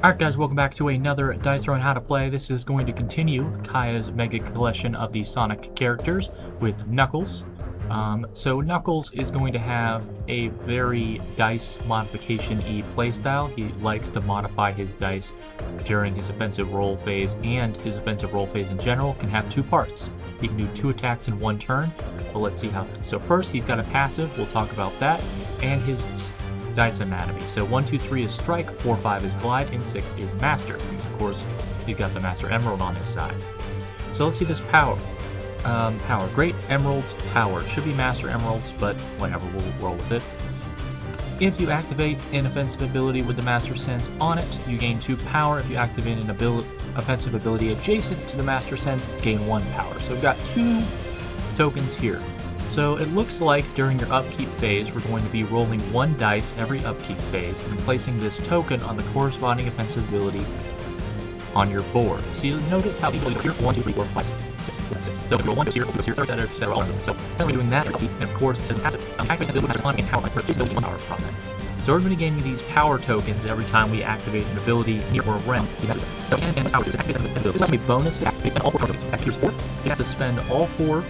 Alright guys, welcome back to another Dice Throwing How to Play. This is going to continue Kaya's mega collection of the Sonic characters with Knuckles. So Knuckles is going to have a very dice modification-y playstyle. He likes to modify his dice during his offensive roll phase, and his offensive roll phase in general can have two parts. He can do 2 attacks in 1 turn, but let's see how. So first he's got a passive, we'll talk about that, and his dice anatomy. So 1, 2, 3 is strike, 4, 5 is glide, and 6 is master. Of course, he's got the master emerald on his side. So let's see this power. Great emeralds power. It should be master emeralds, but whatever, we'll roll with it. If you activate an offensive ability with the master sense on it, you gain 2 power. If you activate an offensive ability adjacent to the master sense, gain 1 power. So we've got 2 tokens here. So it looks like during your upkeep phase, we're going to be rolling 1 dice every upkeep phase and placing this token on the corresponding offensive ability on your board. So you'll notice how easily here 1, 2, 3, 4, 5, 6, 7, 6. So if you roll 1, 2 here, 2 here, etc., etc., all of them. So then we're doing that, and of course it says activate the ability on and power, like there's still 1 power from it. So we're going to be gaining these power tokens every time we activate an ability near or around. So and power is activate an ability. This is a bonus to activate all 4 tokens. After 4, he has to spend all 4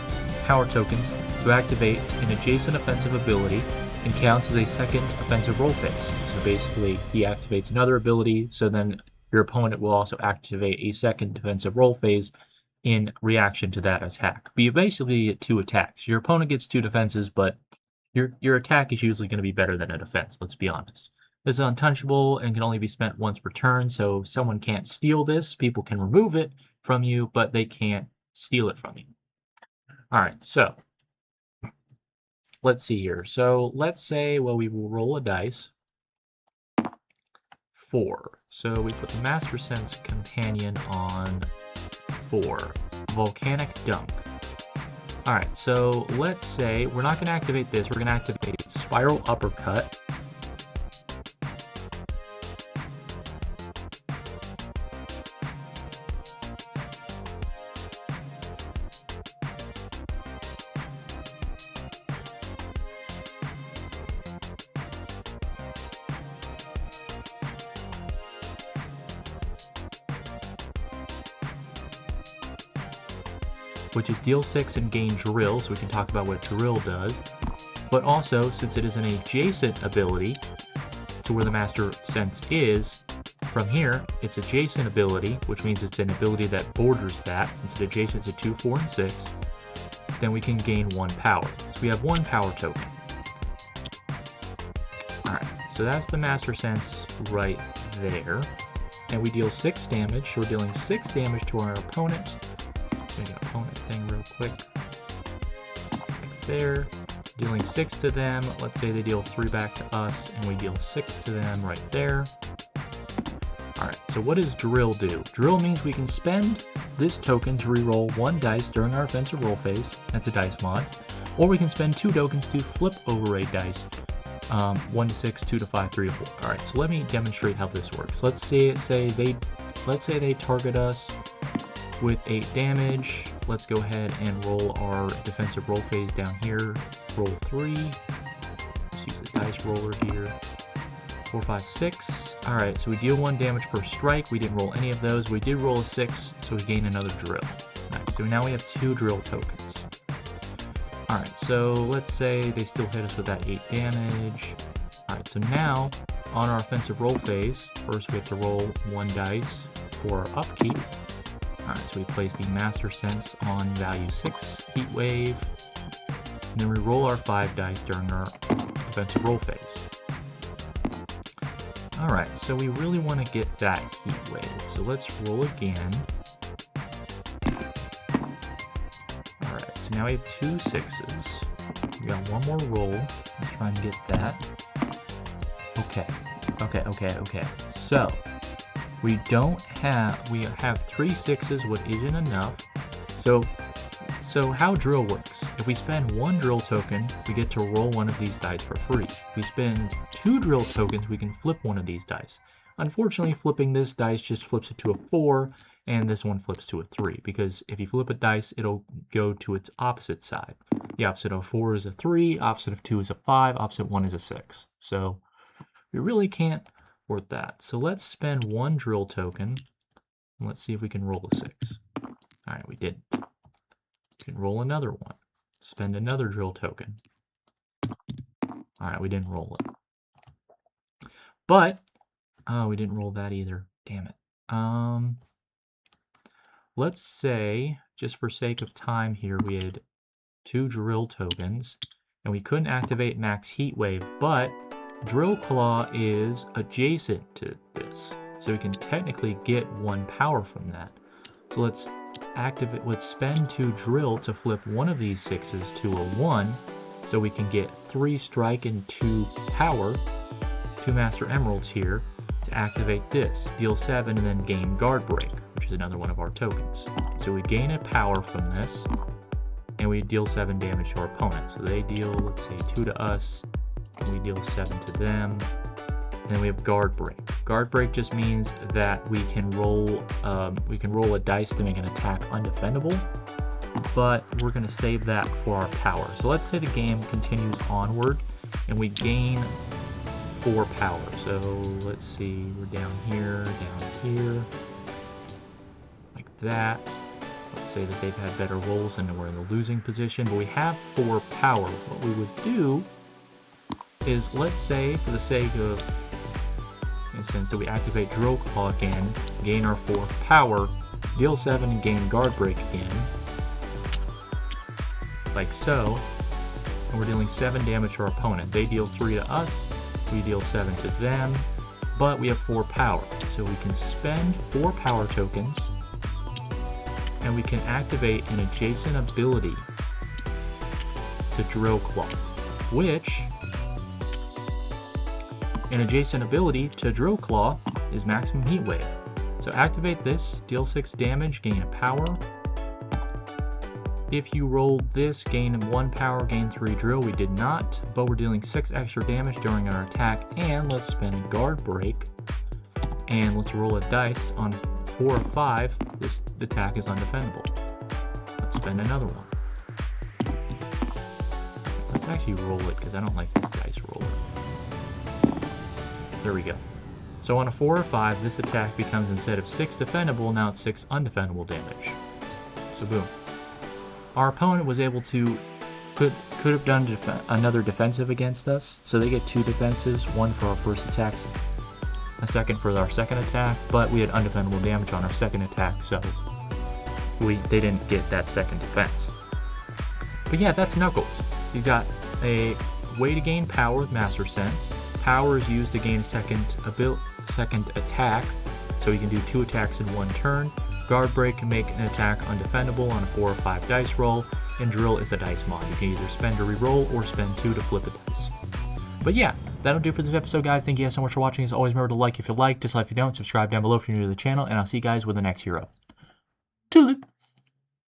power tokens to activate an adjacent offensive ability and counts as a second offensive roll phase. So basically, he activates another ability, so then your opponent will also activate a second defensive roll phase in reaction to that attack. But you basically get 2 attacks. Your opponent gets 2 defenses, but your attack is usually going to be better than a defense, let's be honest. This is untouchable and can only be spent once per turn, so someone can't steal this. People can remove it from you, but they can't steal it from you. Alright, so let's see here. So let's say, well, we will roll a dice. 4. So we put the Master Sense Companion on 4. Volcanic Dunk. Alright, so let's say we're not going to activate this. We're going to activate Spiral Uppercut. Which is deal 6 and gain drill, so we can talk about what drill does. But also, since it is an adjacent ability to where the master sense is, from here, it's adjacent ability, which means it's an ability that borders that. It's adjacent to 2, 4, and 6. Then we can gain 1 power. So we have 1 power token. Alright, so that's the master sense right there. And we deal 6 damage, so we're dealing 6 damage to our opponent. Make an opponent thing real quick. Right there. Dealing 6 to them. Let's say they deal 3 back to us, and we deal 6 to them right there. Alright, so what does drill do? Drill means we can spend this token to reroll 1 dice during our offensive roll phase. That's a dice mod. Or we can spend 2 tokens to flip over a dice. 1 to 6, 2 to 5, 3 to 4. Alright, so let me demonstrate how this works. Let's say they target us with 8 damage. Let's go ahead and roll our defensive roll phase down here. Roll 3. Let's use the dice roller here. 4, 5, 6. Alright, so we deal 1 damage per strike. We didn't roll any of those. We did roll a 6, so we gain another drill. Nice. So now we have 2 drill tokens. Alright, so let's say they still hit us with that 8 damage. Alright, so now on our offensive roll phase, first we have to roll 1 dice for our upkeep. Alright, so we place the Master Sense on value 6, Heat Wave, and then we roll our 5 dice during our offensive roll phase. Alright, so we really want to get that Heat Wave, so let's roll again. Alright, so now we have 2 6s. We got 1 more roll. Let's try and get that. Okay. So we have 3 6s, what isn't enough. So how drill works, if we spend 1 drill token, we get to roll 1 of these dice for free. If we spend 2 drill tokens, we can flip 1 of these dice. Unfortunately, flipping this dice just flips it to a 4, and this one flips to a 3, because if you flip a dice, it'll go to its opposite side. The opposite of 4 is a 3, opposite of 2 is a 5, opposite of 1 is a 6. So we really can't support that. So let's spend 1 drill token. And let's see if we can roll a 6. Alright, we didn't. We can roll another one. Spend another drill token. Alright, we didn't roll it. But, oh, we didn't roll that either. Damn it. Let's say, just for sake of time here, we had 2 drill tokens, and we couldn't activate max heat wave, but drill claw is adjacent to this, so we can technically get 1 power from that. So let's activate, let's spend 2 drill to flip one of these 6s to a 1, so we can get 3 strike and 2 power, 2 master emeralds here, to activate this, deal 7, and then gain guard break, which is another one of our tokens. So we gain a power from this, and we deal 7 damage to our opponent. So they deal, let's say, 2 to us, and we deal 7 to them, and then we have guard break. Guard break just means that we can roll a dice to make an attack undefendable, but we're going to save that for our power. So let's say the game continues onward, and we gain 4 power. So let's see, we're down here, like that. Let's say that they've had better rolls and we're in the losing position, but we have 4 power. What we would do is, let's say, for the sake of instance, that we activate Drill Claw again, gain our 4th power, deal 7 and gain guard break again, like so, and we're dealing 7 damage to our opponent. They deal 3 to us, we deal 7 to them, but we have 4 power. So we can spend 4 power tokens, and we can activate an adjacent ability to Drill Claw, which an adjacent ability to Drill Claw is Maximum Heat Wave. So activate this, deal 6 damage, gain a power. If you rolled this, gain 1 power, gain 3 drill. We did not, but we're dealing 6 extra damage during our attack. And let's spend guard break, and let's roll a dice. On 4 or 5, this attack is undefendable. Let's spend another one. Let's actually roll it, because I don't like this dice roller. There we go. So on a 4 or 5, this attack becomes, instead of 6 defendable, now it's 6 undefendable damage. So boom. Our opponent was able to, could have done another defensive against us, so they get 2 defenses, 1 for our first attack, a second for our second attack, but we had undefendable damage on our second attack, so they didn't get that second defense. But yeah, that's Knuckles. You've got a way to gain power with Master Sense. Power is used to gain a second attack, so you can do 2 attacks in 1 turn. Guard break can make an attack undefendable on a 4 or 5 dice roll, and drill is a dice mod. You can either spend a reroll or spend 2 to flip a dice. But yeah, that'll do for this episode, guys. Thank you guys so much for watching. As always, remember to like if you like, dislike if you don't, subscribe down below if you're new to the channel, and I'll see you guys with the next hero. Toodaloo!